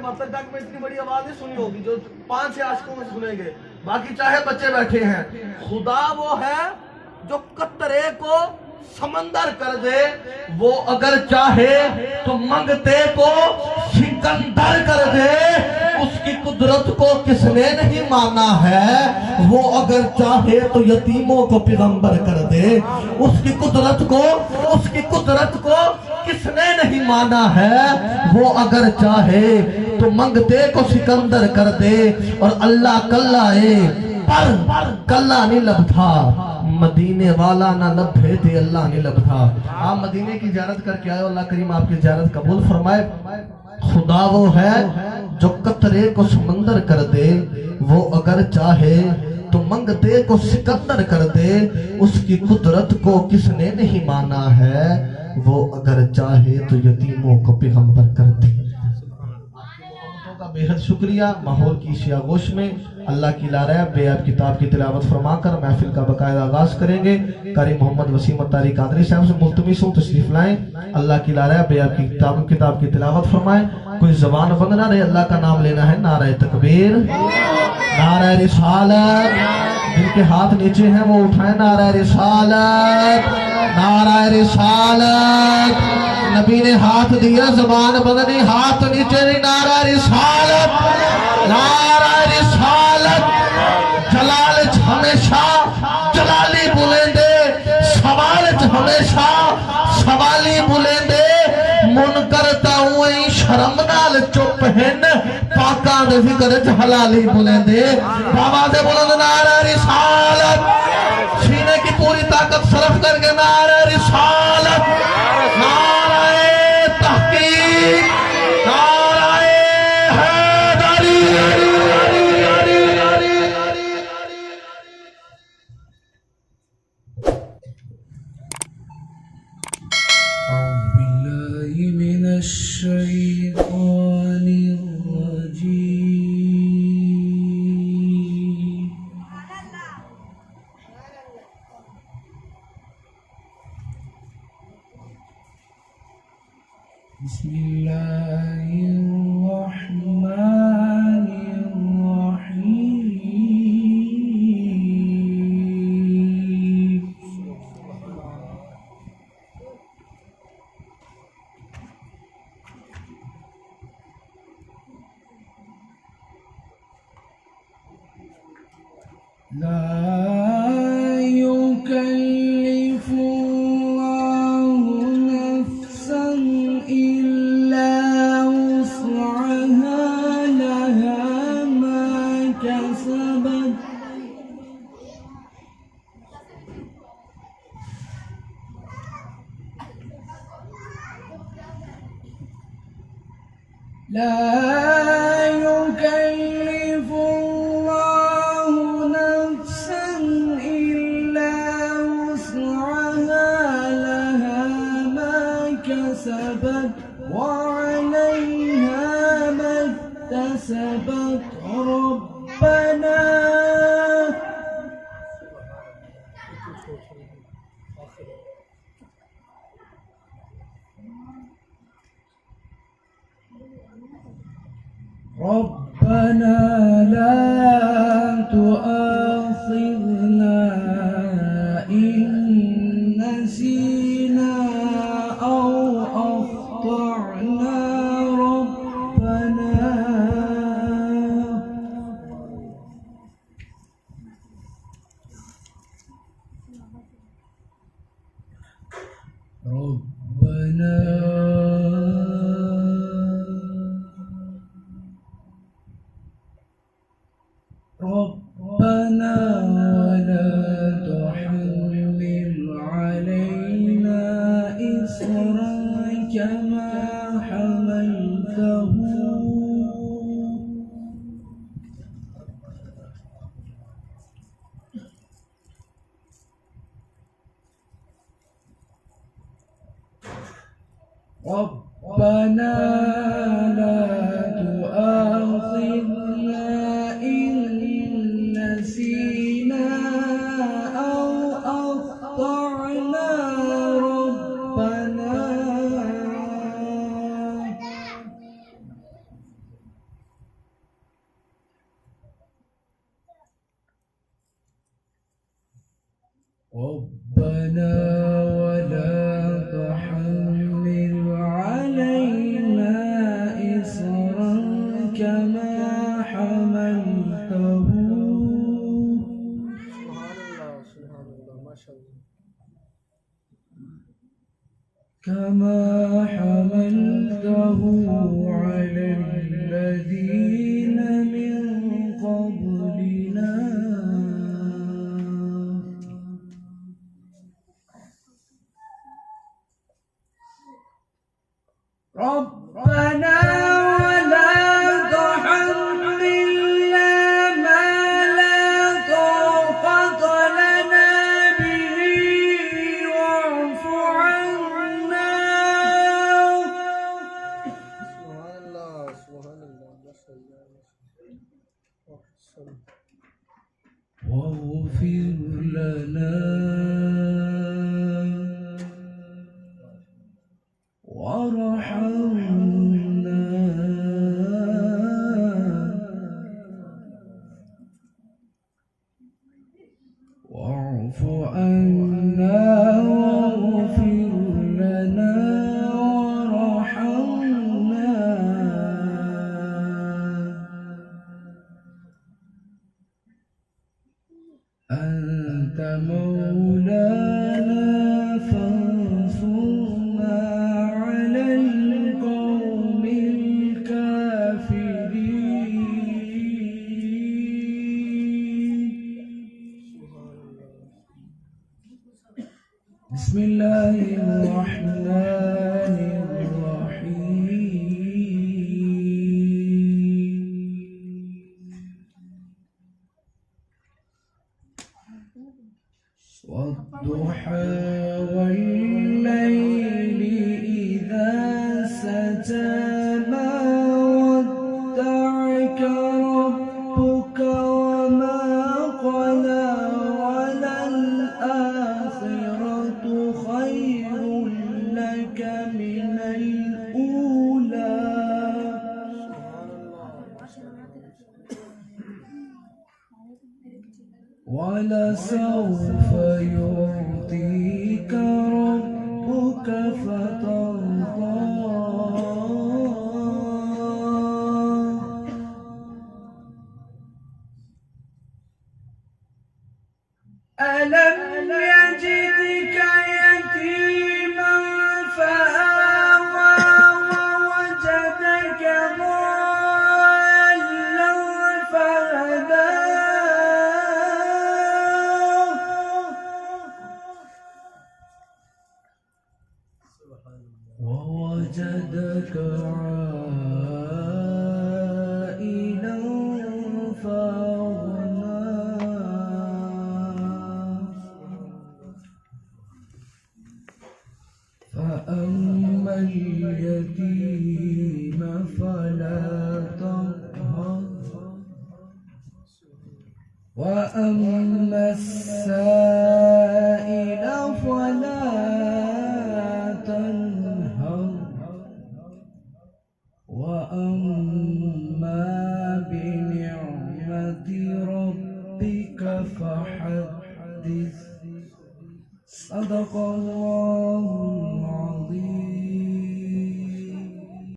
مطلب تک میں اتنی بڑی آواز نہیں سنی ہوگی جو 5 عاشقوں میں سنیں گے، باقی چاہے بچے بیٹھے ہیں. خدا وہ ہے جو قطرے کو سمندر کر دے، وہ اگر چاہے تو منگتے کو سکندر کر دے. اس کی قدرت کو کس نے نہیں مانا ہے؟ وہ اگر چاہے تو یتیموں کو پیغمبر کر دے. اس کی قدرت کو کس نے نہیں مانا ہے؟ وہ اگر چاہے تو منگتے کو سکندر کر دے. اور اللہ کلا پر کلا نہیں لبھا، مدینے والا نہ لبھے تھے اللہ نہیں لبھا. آپ مدینے کی زیارت کر کے آئے، اللہ کریم آپ کی زیارت قبول فرمائے. خدا وہ ہے جو قطرے کو سمندر کر دے، وہ اگر چاہے تو منگتے کو سکندر کر دے. اس کی قدرت کو کس نے نہیں مانا ہے؟ وہ اگر چاہے تو یتیموں کو پیغمبر کر دے. بے حد شکریہ. ماحول کی شیاغوش میں اللہ کی لارہ بے عیب کتاب کی تلاوت فرما کر محفل کا باقاعدہ آغاز کریں گے. قاری محمد وسیم الطاری قادری صاحب سے ملتمس ہوں تشریف لائیں. اللہ کی لارہ بے عیب کتاب کی تلاوت فرمائیں. کوئی زبان بند نہ رہے، اللہ کا نام لینا ہے. نعرہ تکبیر، نعرہ رسالت. جن کے ہاتھ نیچے ہیں وہ اٹھائیں. نعرہ رسالت، نعرہ رسالت. نبی نے ہاتھ دیا، زبان بند نہیں، ہاتھ نیچے نہیں. نعرہ رسالت، نعرہ رسالت. جلال ہمیشہ جلالی بلندے، سوال ہمیشہ سوالی بلندے. منکر تاؤں شرم نال چپ ہن، پاکاں دے فکر حلالی بلندے. آواز بلند نعرہ رسالت. سینے کی پوری طاقت صرف کر کے نعرہ رسالت، نعرہ تحقیق، نعرہ حیدری. أعوذ بالله من الشيطان الرجيم. بسم الله الرحمن الرحيم. لا يكلف الله نفسا إلا وسعها، لها ما كسبت لا يكلف الله نفسا إلا وسعها، لها ما كسبت وعليها ما اكتسبت. ربنا ربنا لا تؤاخذنا إن نسينا أو أخطأنا. ربنا ربنا ولا تحمل علينا إصرا كما حملته ربنا لا تؤاخذنا إن نسينا أو ربنا ولا تحمل علينا إصرا كما حملته على الذين من قبلنا ربنا ولا تحملنا ما لا طاقة لنا به واعف عنا واغفر لنا وارحمنا واعف عنا واغفر لنا وارحمنا أنت مولانا فانصرنا على القوم الكافرين بسم الله الرحمن الرحيم والضحى والليل إذا سجى ما ودعك ربك وما قلى وللآخرة خير لك من الأولى ولسوف يعطيك ربك فترضى ألم يجدك يتيما فآوى ووجدك ضالا فهدى ووجدك عائلا فأغنى فأما اليتيم فلا تقهر وأما السائل فلا تنهر وأما بنعمة ربك فحدث